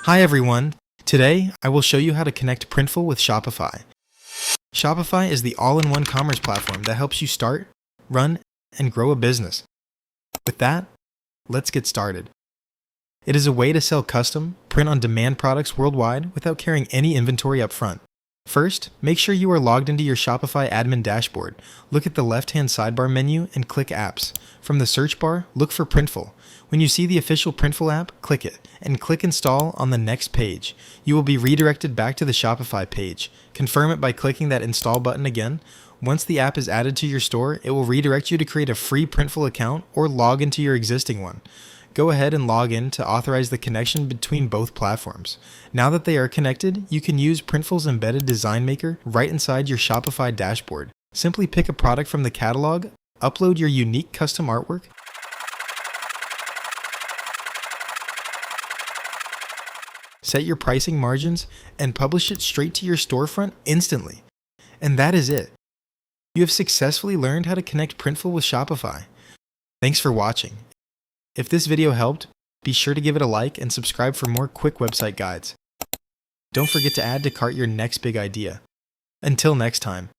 Hi everyone! Today, I will show you how to connect Printful with Shopify. Shopify is the all-in-one commerce platform that helps you start, run, and grow a business. With that, let's get started. It is a way to sell custom, print-on-demand products worldwide without carrying any inventory up front. First, make sure you are logged into your Shopify admin dashboard. Look at the left-hand sidebar menu and click Apps. From the search bar, look for Printful. When you see the official Printful app, click it, and click Install on the next page. You will be redirected back to the Shopify page. Confirm it by clicking that Install button again. Once the app is added to your store, it will redirect you to create a free Printful account or log into your existing one. Go ahead and log in to authorize the connection between both platforms. Now that they are connected, you can use Printful's embedded design maker right inside your Shopify dashboard. Simply pick a product from the catalog, upload your unique custom artwork, set your pricing margins, and publish it straight to your storefront instantly. And that is it. You have successfully learned how to connect Printful with Shopify. Thanks for watching. If this video helped, be sure to give it a like and subscribe for more quick website guides. Don't forget to add to cart your next big idea. Until next time.